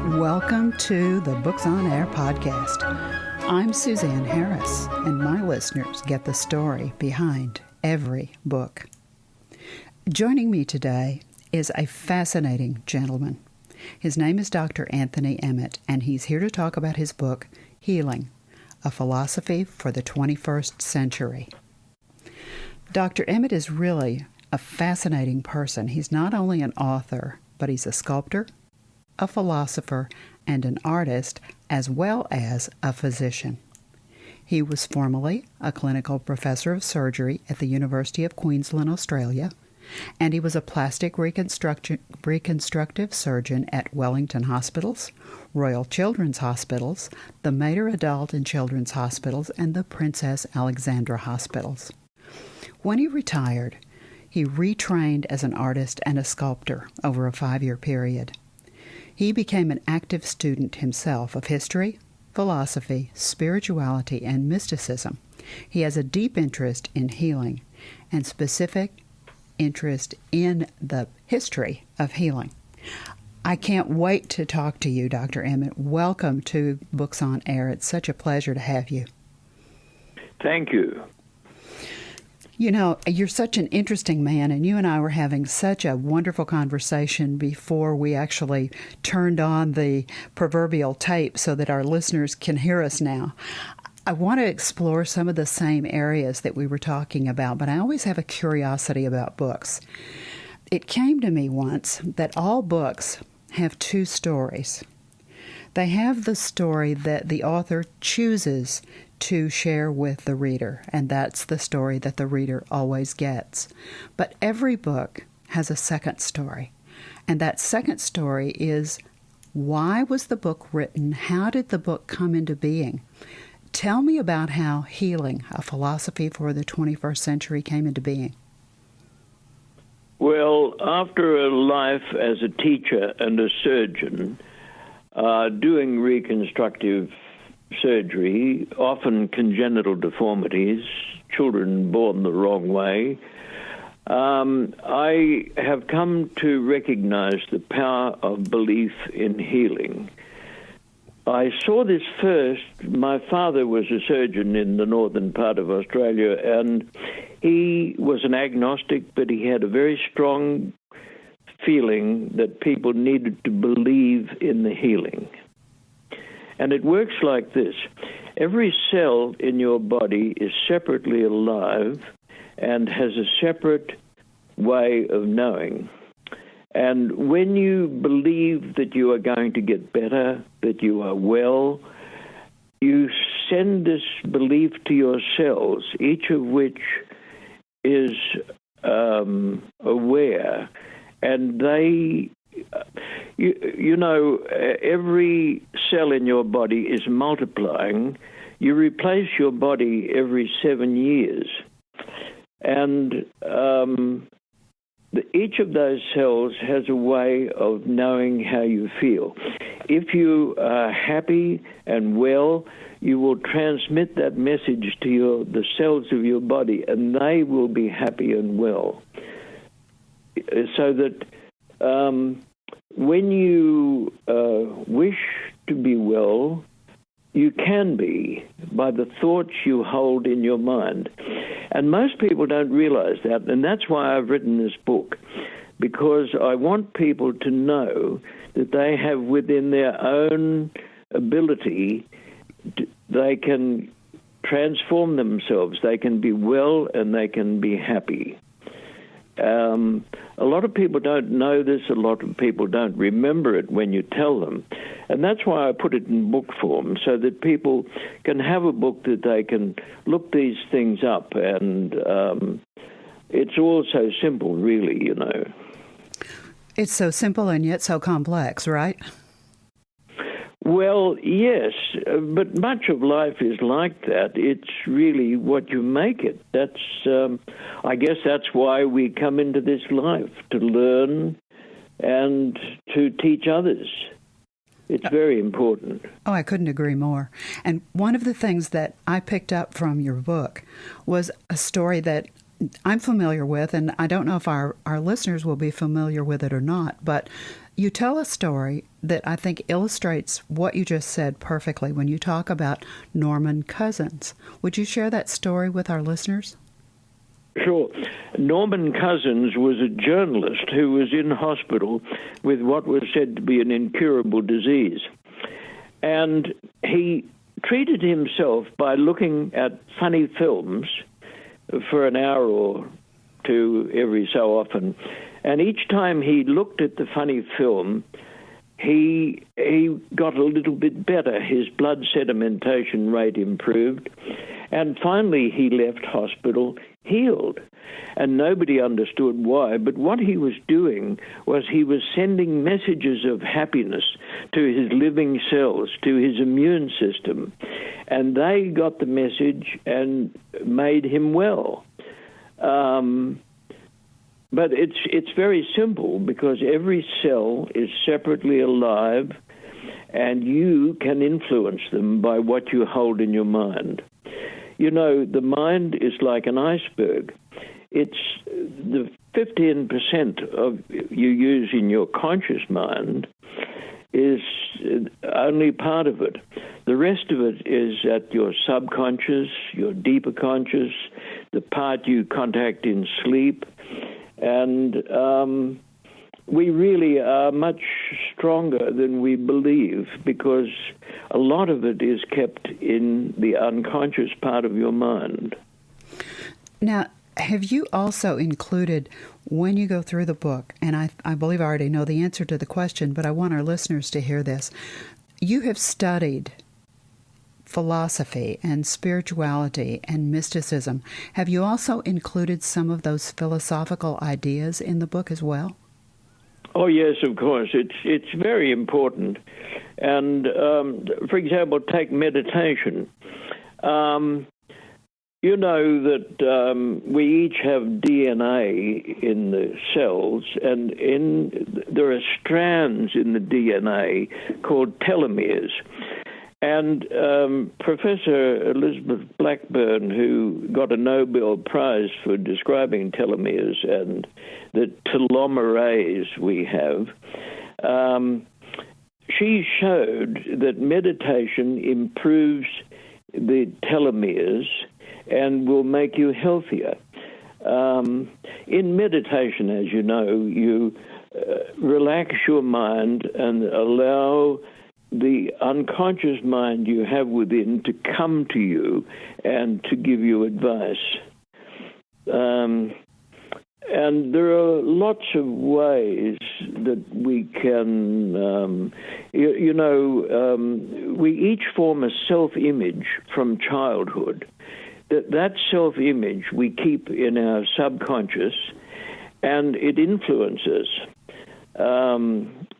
Welcome to the Books on Air podcast. I'm Suzanne Harris, and my listeners get the story behind every book. Joining me today is a fascinating gentleman. His name is Dr. Anthony Emmett, and he's here to talk about his book, Healing, A Philosophy for the 21st Century. Dr. Emmett is really a fascinating person. He's not only an author, but he's a sculptor, a philosopher, and an artist, as well as a physician. He was formerly a clinical professor of surgery at the University of Queensland, Australia, and he was a plastic reconstructive surgeon at Wellington Hospitals, Royal Children's Hospitals, the Mater Adult and Children's Hospitals, and the Princess Alexandra Hospitals. When he retired, he retrained as an artist and a sculptor over a 5-year period. He became an active student himself of history, philosophy, spirituality, and mysticism. He has a deep interest in healing and specific interest in the history of healing. I can't wait to talk to you, Dr. Emmett. Welcome to Books on Air. It's such a pleasure to have you. Thank you. You know, you're such an interesting man, and you and I were having such a wonderful conversation before we actually turned on the proverbial tape so that our listeners can hear us now. I want to explore some of the same areas that we were talking about, but I always have a curiosity about books. It came to me once that all books have two stories. They have the story that the author chooses to share with the reader, and that's the story that the reader always gets. But every book has a second story, and that second story is, why was the book written? How did the book come into being? Tell me about how Healing, A Philosophy for the 21st Century came into being. Well, after a life as a teacher and a surgeon, doing reconstructive surgery, often congenital deformities, children born the wrong way, I have come to recognize the power of belief in healing. I saw this first. My father was a surgeon in the northern part of Australia, and he was an agnostic, but he had a very strong feeling that people needed to believe in the healing. And it works like this. Every cell in your body is separately alive and has a separate way of knowing. And when you believe that you are going to get better, that you are well, you send this belief to your cells, each of which is aware, and they... You know, every cell in your body is multiplying. You replace your body every 7 years. And each of those cells has a way of knowing how you feel. If you are happy and well, you will transmit that message to the cells of your body, and they will be happy and well. So that... when you wish to be well, you can be by the thoughts you hold in your mind. And most people don't realize that, and that's why I've written this book, because I want people to know that they have within their own ability, they can transform themselves, they can be well, and they can be happy. A lot of people don't know this. A lot of people don't remember it when you tell them. And that's why I put it in book form, so that people can have a book that they can look these things up. And it's all so simple, really, you know. It's so simple and yet so complex, right? Well, yes, but much of life is like that. It's really what you make it. I guess that's why we come into this life, to learn and to teach others. It's very important. Oh, I couldn't agree more. And one of the things that I picked up from your book was a story that I'm familiar with, and I don't know if our listeners will be familiar with it or not, but You tell a story that I think illustrates what you just said perfectly when you talk about Norman Cousins. Would you share that story with our listeners? Sure. Norman Cousins was a journalist who was in hospital with what was said to be an incurable disease. And he treated himself by looking at funny films for an hour or two every so often. And each time he looked at the funny film, he got a little bit better. His blood sedimentation rate improved. And finally, he left hospital healed. And nobody understood why. But what he was doing was he was sending messages of happiness to his living cells, to his immune system. And they got the message and made him well. But it's very simple, because every cell is separately alive, and you can influence them by what you hold in your mind. You know, the mind is like an iceberg. It's the 15% of you use in your conscious mind is only part of it. The rest of it is at your subconscious, your deeper conscious, the part you contact in sleep. And we really are much stronger than we believe, because a lot of it is kept in the unconscious part of your mind. Now, have you also included, when you go through the book, and I believe I already know the answer to the question, but I want our listeners to hear this, you have studied philosophy and spirituality and mysticism. Have you also included some of those philosophical ideas in the book as well? Oh, yes, of course. It's very important. And, for example, take meditation. You know that we each have DNA in the cells, and there are strands in the DNA called telomeres. And Professor Elizabeth Blackburn, who got a Nobel Prize for describing telomeres and the telomeres we have, she showed that meditation improves the telomeres and will make you healthier. In meditation, as you know, you relax your mind and allow the unconscious mind you have within to come to you and to give you advice. And there are lots of ways that we can, we each form a self-image from childhood. That self-image we keep in our subconscious, and it influences.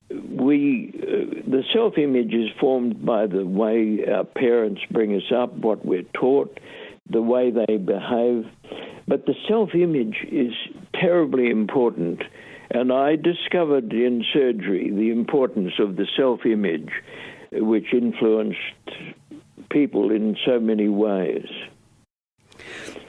The self-image is formed by the way our parents bring us up, what we're taught, the way they behave. But the self-image is terribly important. And I discovered in surgery the importance of the self-image, which influenced people in so many ways.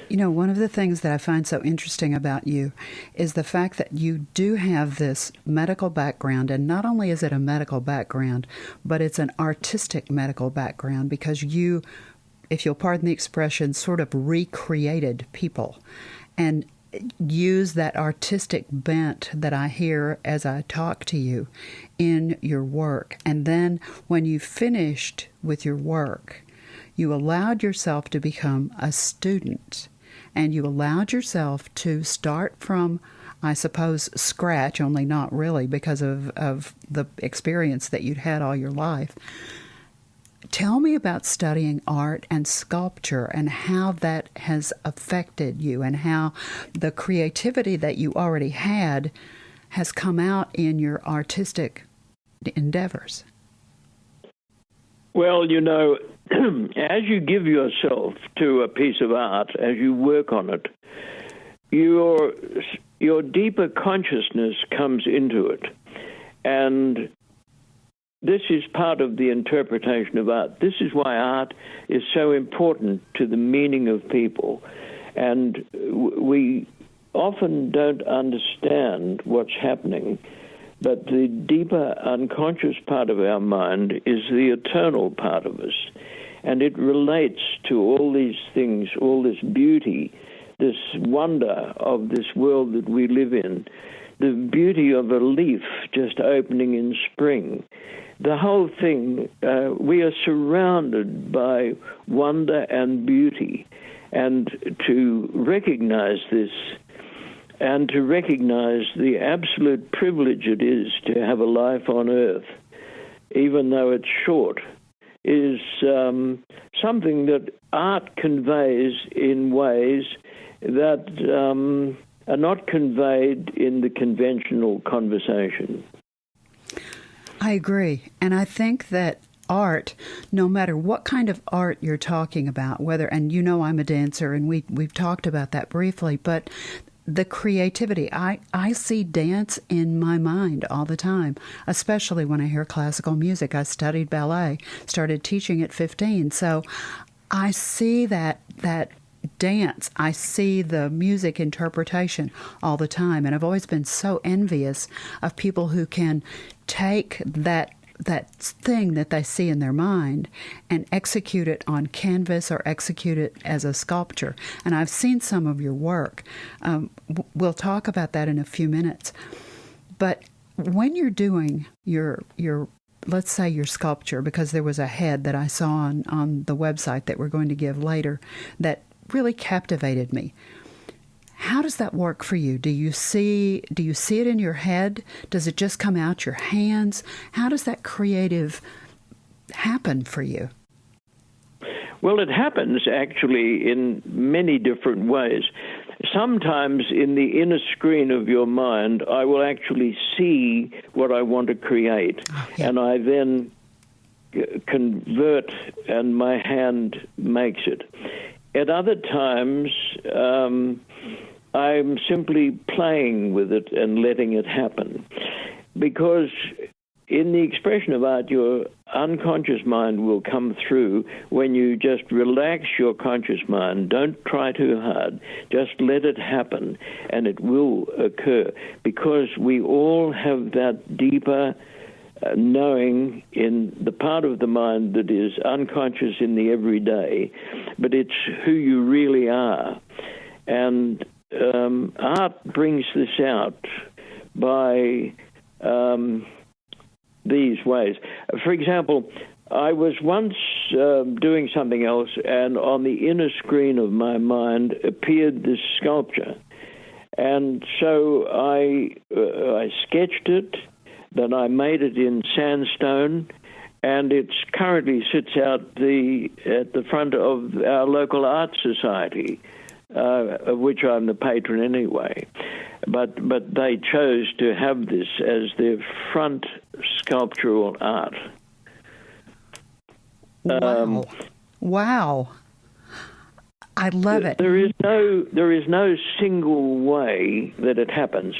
You know, one of the things that I find so interesting about you is the fact that you do have this medical background, and not only is it a medical background, but it's an artistic medical background, because you, if you'll pardon the expression, sort of recreated people and use that artistic bent that I hear as I talk to you in your work. And then when you finished with your work, you allowed yourself to become a student, and you allowed yourself to start from, I suppose, scratch, only not really because of the experience that you'd had all your life. Tell me about studying art and sculpture and how that has affected you, and how the creativity that you already had has come out in your artistic endeavors. Well, you know, as you give yourself to a piece of art, as you work on it, your deeper consciousness comes into it. And this is part of the interpretation of art. This is why art is so important to the meaning of people. And we often don't understand what's happening But the deeper unconscious part of our mind is the eternal part of us. And it relates to all these things, all this beauty, this wonder of this world that we live in, the beauty of a leaf just opening in spring. The whole thing, we are surrounded by wonder and beauty. And to recognize this and to recognize the absolute privilege it is to have a life on earth, even though it's short, is something that art conveys in ways that are not conveyed in the conventional conversation. I agree. And I think that art, no matter what kind of art you're talking about, whether, and you know I'm a dancer, and we've talked about that briefly, but the creativity, I see dance in my mind all the time, especially when I hear classical music. I studied ballet, started teaching at 15, so I see that dance, I see the music interpretation all the time, and I've always been so envious of people who can take that thing that they see in their mind and execute it on canvas or execute it as a sculpture. And I've seen some of your work. We'll talk about that in a few minutes. But when you're doing your let's say your sculpture, because there was a head that I saw on the website that we're going to give later that really captivated me. How does that work for you? Do you see it in your head? Does it just come out your hands? How does that creative happen for you? Well, it happens actually in many different ways. Sometimes in the inner screen of your mind, I will actually see what I want to create, and I then convert, and my hand makes it. At other times, I'm simply playing with it and letting it happen. Because in the expression of art, your unconscious mind will come through when you just relax your conscious mind. Don't try too hard. Just let it happen, and it will occur. Because we all have that deeper knowing in the part of the mind that is unconscious in the everyday, but it's who you really are. And art brings this out by these ways. For example, I was once doing something else, and on the inner screen of my mind appeared this sculpture. And so I sketched it, then I made it in sandstone, and it currently sits out at the front of our local art society, of which I'm the patron anyway. But they chose to have this as their front sculptural art. Wow. I love it. There is no single way that it happens.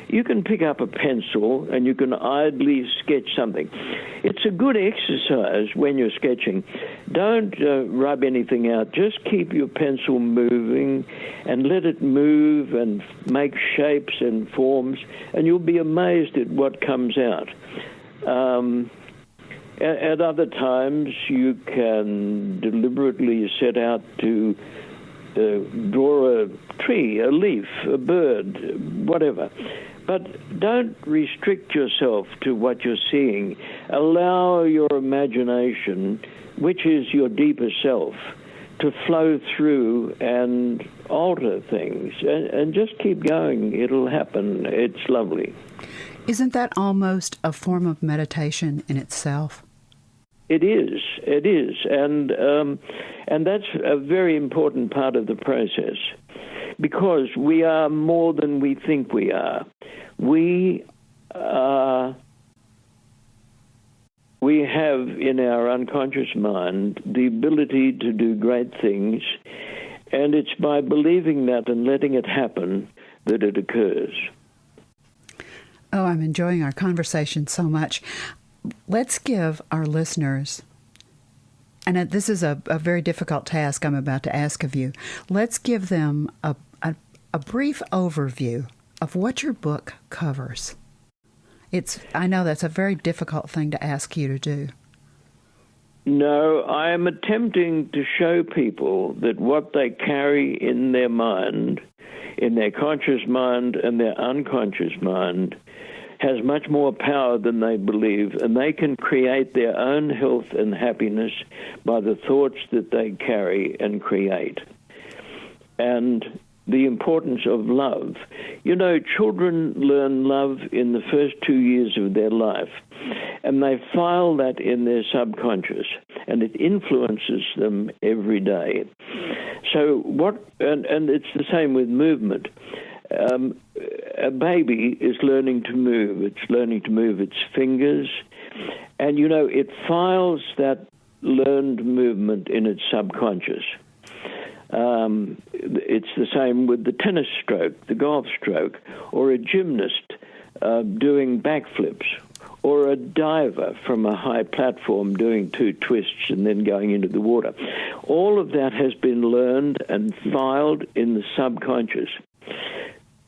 You can pick up a pencil and you can idly sketch something. It's a good exercise when you're sketching. Don't rub anything out. Just keep your pencil moving and let it move and make shapes and forms, and you'll be amazed at what comes out. At other times, you can deliberately set out to draw a tree, a leaf, a bird, whatever. But don't restrict yourself to what you're seeing. Allow your imagination, which is your deeper self, to flow through and alter things. And just keep going. It'll happen. It's lovely. Isn't that almost a form of meditation in itself? It is, and that's a very important part of the process, because we are more than we think we are. We have in our unconscious mind the ability to do great things, and it's by believing that and letting it happen that it occurs. Oh, I'm enjoying our conversation so much. Let's give our listeners, and this is a very difficult task I'm about to ask of you, let's give them a brief overview of what your book covers. I know that's a very difficult thing to ask you to do. No, I am attempting to show people that what they carry in their mind, in their conscious mind and their unconscious mind, has much more power than they believe, and they can create their own health and happiness by the thoughts that they carry and create. And the importance of love. You know, children learn love in the first 2 years of their life, and they file that in their subconscious, and it influences them every day. So and it's the same with movement. A baby is learning to move. It's learning to move its fingers, and, you know, it files that learned movement in its subconscious. It's the same with the tennis stroke, the golf stroke, or a gymnast doing backflips, or a diver from a high platform doing 2 twists and then going into the water. All of that has been learned and filed in the subconscious.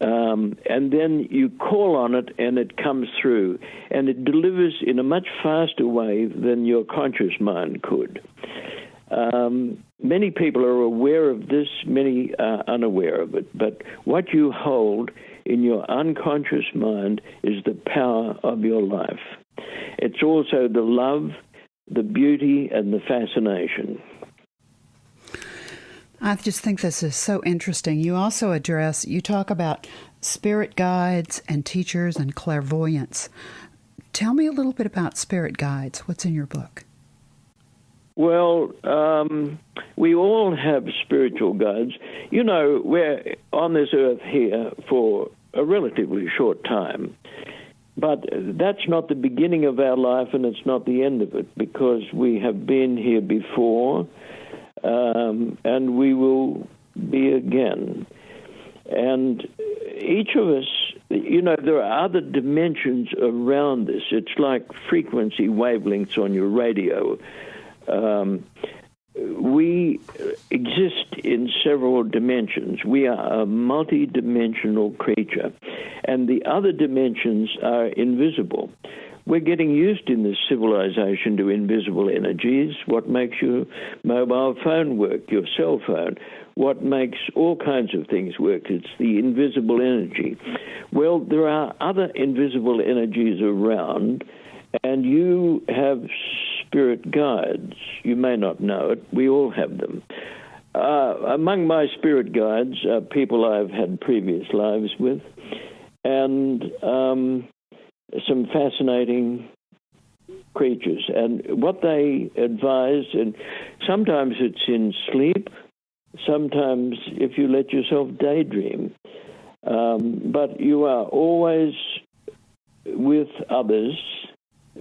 And then you call on it and it comes through, and it delivers in a much faster way than your conscious mind could. Many people are aware of this, many are unaware of it. But what you hold in your unconscious mind is the power of your life. It's also the love, the beauty, and the fascination. I just think this is so interesting. You also you talk about spirit guides and teachers and clairvoyance. Tell me a little bit about spirit guides. What's in your book? Well, we all have spiritual guides. You know, we're on this earth here for a relatively short time, but that's not the beginning of our life, and it's not the end of it, because we have been here before, and we will be again. And each of us, you know, there are other dimensions around this. It's like frequency wavelengths on your radio. We exist in several dimensions. We are a multidimensional creature, and the other dimensions are invisible. We're getting used in this civilization to invisible energies. What makes your mobile phone work, your cell phone? What makes all kinds of things work? It's the invisible energy. Well, there are other invisible energies around, and you have spirit guides. You may not know it. We all have them. Among my spirit guides are people I've had previous lives with, and some fascinating creatures. And what they advise, and sometimes it's in sleep, sometimes if you let yourself daydream, but you are always with others,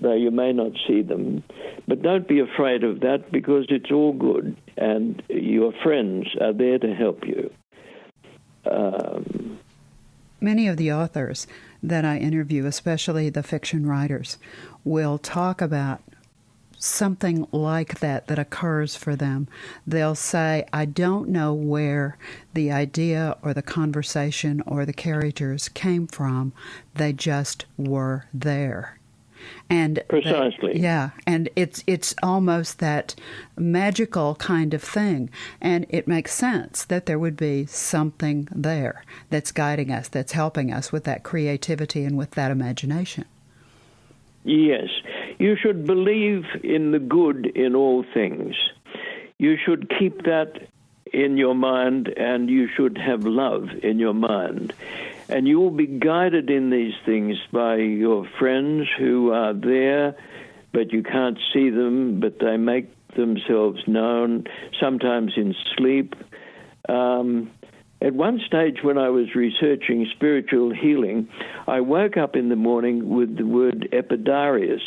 though you may not see them. But don't be afraid of that, because it's all good, and your friends are there to help you. Many of the authors that I interview, especially the fiction writers, will talk about something like that occurs for them. They'll say, I don't know where the idea or the conversation or the characters came from. They just were there. And precisely. And it's almost that magical kind of thing. And it makes sense that there would be something there that's guiding us, that's helping us with that creativity and with that imagination. Yes. You should believe in the good in all things. You should keep that in your mind, and you should have love in your mind. And you will be guided in these things by your friends who are there, but you can't see them, but they make themselves known, sometimes in sleep. At one stage when I was researching spiritual healing, I woke up in the morning with the word Epidaurus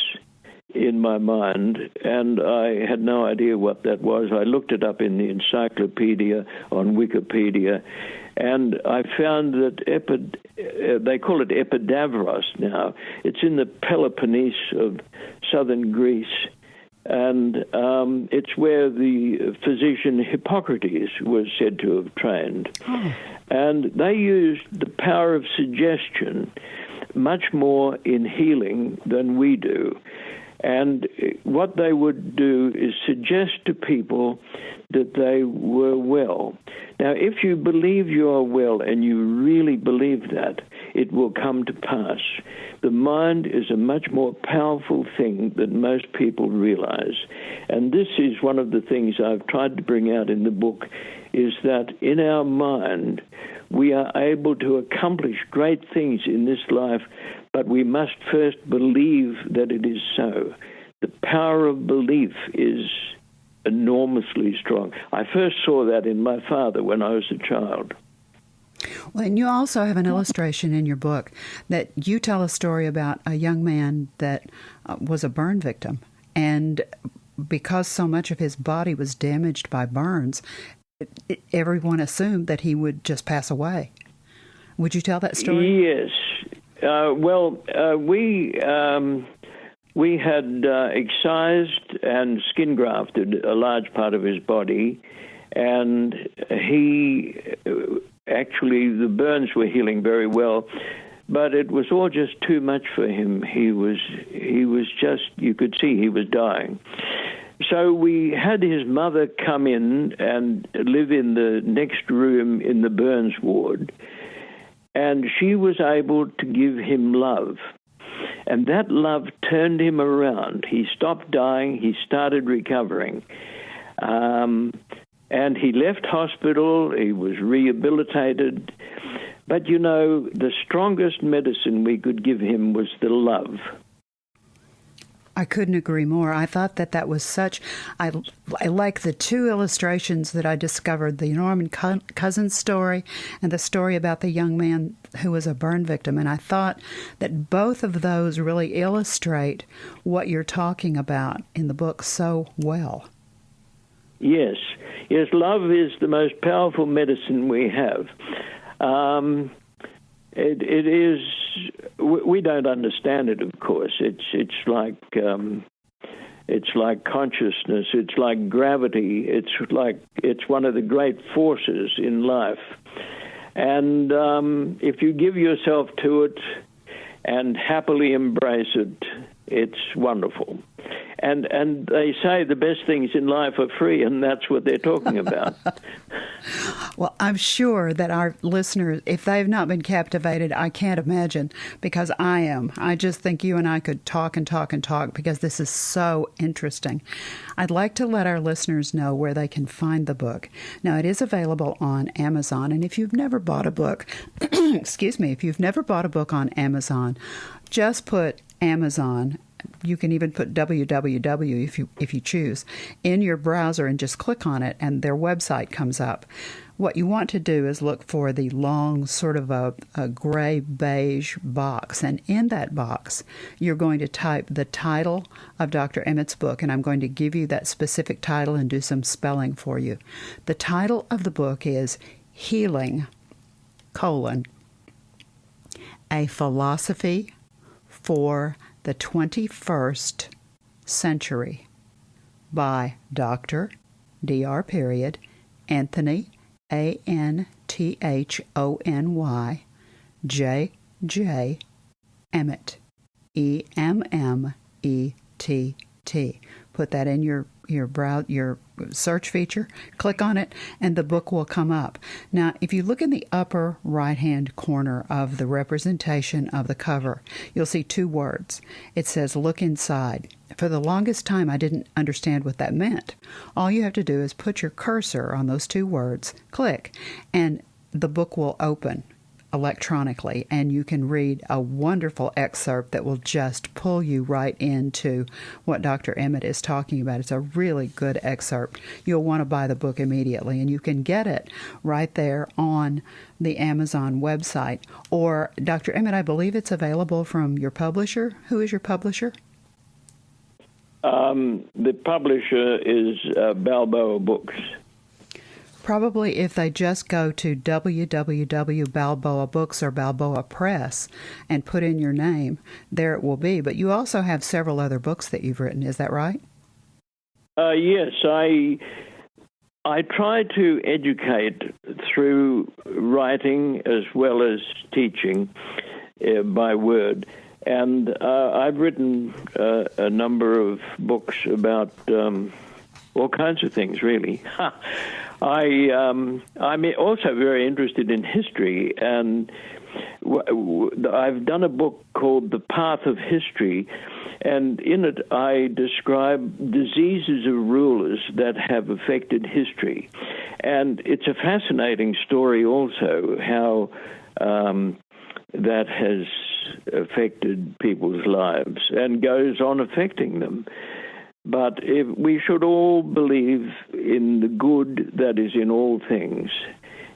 in my mind, and I had no idea what that was. I looked it up in the encyclopedia on Wikipedia, and I found that they call it Epidavros now. It's in the Peloponnese of southern Greece, and it's where the physician Hippocrates was said to have trained. And they used the power of suggestion much more in healing than we do. And what they would do is suggest to people that they were well. Now, if you believe you are well and you really believe that, it will come to pass. The mind is a much more powerful thing than most people realize. And this is one of the things I've tried to bring out in the book, is that in our mind, we are able to accomplish great things in this life, but we must first believe that it is so. The power of belief is enormously strong. I first saw that in my father when I was a child. Well, and you also have an illustration in your book that you tell a story about a young man that was a burn victim. And because so much of his body was damaged by burns, everyone assumed that he would just pass away. Would you tell that story? Yes. We had excised and skin grafted a large part of his body, and the burns were healing very well, but it was all just too much for him. He was just, you could see he was dying. So we had his mother come in and live in the next room in the burns ward, and she was able to give him love. And that love turned him around. He stopped dying. He started recovering. And he left hospital. He was rehabilitated. But, you know, the strongest medicine we could give him was the love. I couldn't agree more. I thought that was such... I like the two illustrations that I discovered, the Norman Cousins story and the story about the young man who was a burn victim. And I thought that both of those really illustrate what you're talking about in the book so well. Yes. Yes, love is the most powerful medicine we have. It is. We don't understand it, of course. It's like consciousness. It's like gravity. It's one of the great forces in life. And if you give yourself to it and happily embrace it, it's wonderful. And they say the best things in life are free, and that's what they're talking about. Well, I'm sure that our listeners, if they've not been captivated, I can't imagine, because I am. I just think you and I could talk and talk and talk, because this is so interesting. I'd like to let our listeners know where they can find the book. Now, it is available on Amazon, and if you've never bought a book, if you've never bought a book on Amazon, just put Amazon. You can even put www if you choose in your browser and just click on it, and their website comes up. What you want to do is look for the long sort of a gray beige box, and in that box you're going to type the title of Dr. Emmett's book, and I'm going to give you that specific title and do some spelling for you. The title of the book is Healing, a Philosophy for the 21st Century by Dr. Anthony, Anthony, J. Emmett, Emmet. Put that in your search feature, click on it, and the book will come up. Now, if you look in the upper right-hand corner of the representation of the cover, you'll see two words. It says, "Look inside." For the longest time, I didn't understand what that meant. All you have to do is put your cursor on those two words, click, and the book will open electronically, and you can read a wonderful excerpt that will just pull you right into what Dr. Emmett is talking about. It's a really good excerpt. You'll want to buy the book immediately, and you can get it right there on the Amazon website. Or, Dr. Emmett, I believe it's available from your publisher. Who is your publisher? The publisher is Balboa Books. Probably if they just go to www.Balboa Books or Balboa Press and put in your name, there it will be. But you also have several other books that you've written, is that right? Yes, I try to educate through writing as well as teaching by word. And I've written a number of books about all kinds of things, really. I'm also very interested in history, and I've done a book called The Path of History, and in it I describe diseases of rulers that have affected history. And it's a fascinating story also, how that has affected people's lives and goes on affecting them. But we should all believe in the good that is in all things,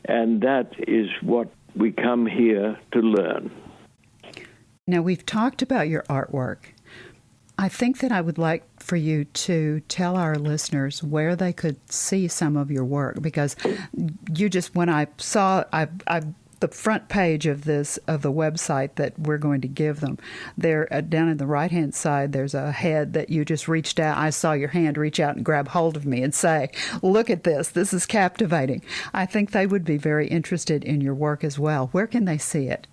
and that is what we come here to learn. Now, we've talked about your artwork. I think that I would like for you to tell our listeners where they could see some of your work, because you just, when I saw, the front page of the website that we're going to give them, there down in the right-hand side, there's a head that you just reached out. I saw your hand reach out and grab hold of me and say, "Look at this. This is captivating." I think they would be very interested in your work as well. Where can they see it?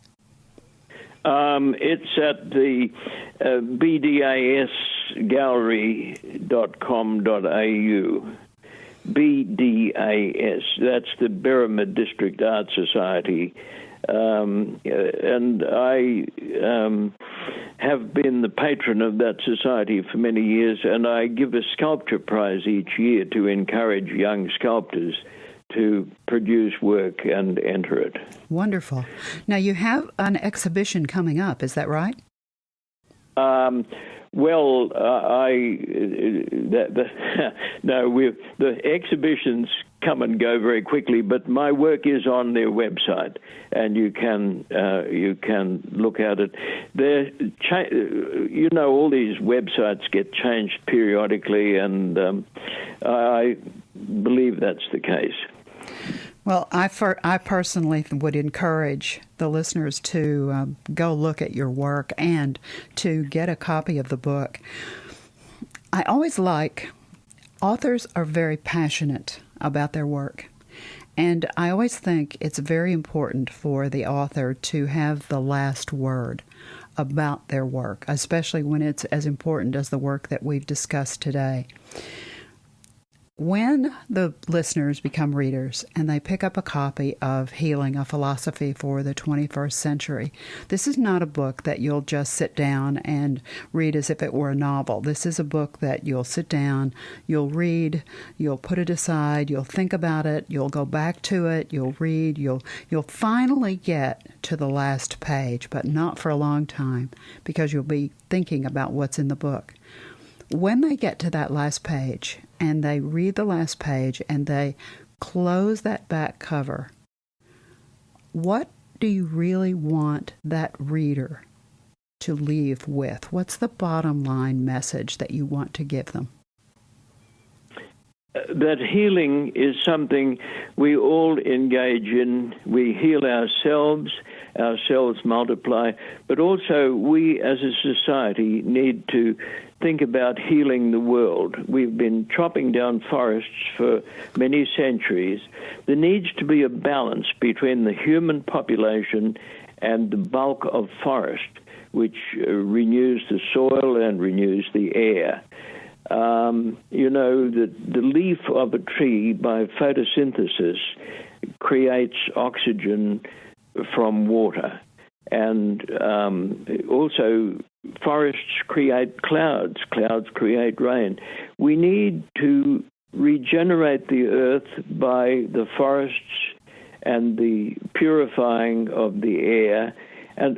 It's at the bdasgallery.com.au. BDAS, that's the Pyramid District Art Society. And I have been the patron of that society for many years, and I give a sculpture prize each year to encourage young sculptors to produce work and enter it. Wonderful. Now, you have an exhibition coming up, is that right? Well, the exhibitions come and go very quickly, but my work is on their website, and you can look at it. All these websites get changed periodically, and I believe that's the case. Well, I personally would encourage the listeners to go look at your work and to get a copy of the book. I always authors are very passionate about their work. And I always think it's very important for the author to have the last word about their work, especially when it's as important as the work that we've discussed today. When the listeners become readers and they pick up a copy of Healing, a Philosophy for the 21st Century, this is not a book that you'll just sit down and read as if it were a novel. This is a book that you'll sit down, you'll read, you'll put it aside, you'll think about it, you'll go back to it, you'll read, you'll finally get to the last page, but not for a long time, because you'll be thinking about what's in the book. When they get to that last page and they read the last page and they close that back cover, what do you really want that reader to leave with? What's the bottom line message that you want to give them? That healing is something we all engage in. We heal ourselves multiply, but also we as a society need to think about healing the world. We've been chopping down forests for many centuries. There needs to be a balance between the human population and the bulk of forest, which renews the soil and renews the air. The leaf of a tree, by photosynthesis, creates oxygen from water. And also, forests create clouds. Clouds create rain. We need to regenerate the earth by the forests and the purifying of the air.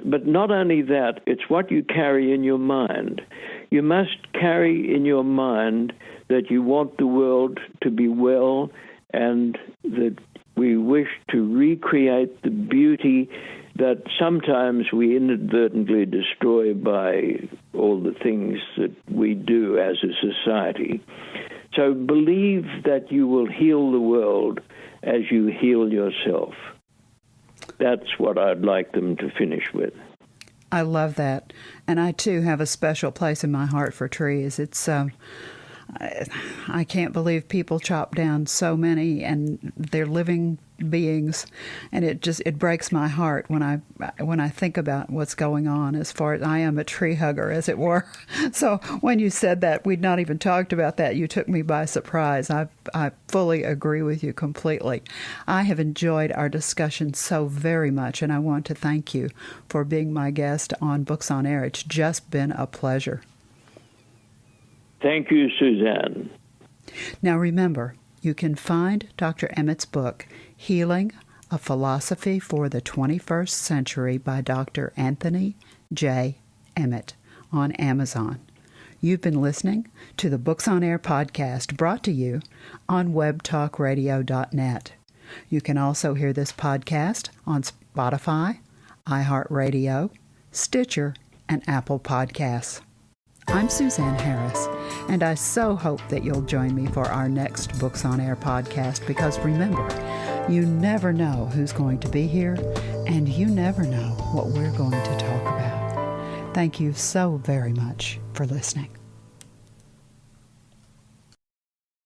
But not only that, it's what you carry in your mind. You must carry in your mind that you want the world to be well and that we wish to recreate the beauty that sometimes we inadvertently destroy by all the things that we do as a society. So believe that you will heal the world as you heal yourself. That's what I'd like them to finish with. I love that. And I, too, have a special place in my heart for trees. It's I can't believe people chop down so many, and they're living beings, and it breaks my heart when I think about what's going on. As far as I am a tree hugger, as it were. So when you said that, we'd not even talked about that. You took me by surprise. I fully agree with you completely. I have enjoyed our discussion so very much, and I want to thank you for being my guest on Books on Air. It's just been a pleasure. Thank you, Suzanne. Now remember, you can find Dr. Emmett's book, Healing, A Philosophy for the 21st Century by Dr. Anthony J Emmett, on Amazon. You've been listening to the Books on Air podcast, brought to you on webtalkradio.net. You can also hear this podcast on Spotify, iHeartRadio, Stitcher, and Apple Podcasts. I'm Suzanne Harris, and I so hope that you'll join me for our next Books on Air podcast, because remember, you never know who's going to be here, and you never know what we're going to talk about. Thank you so very much for listening.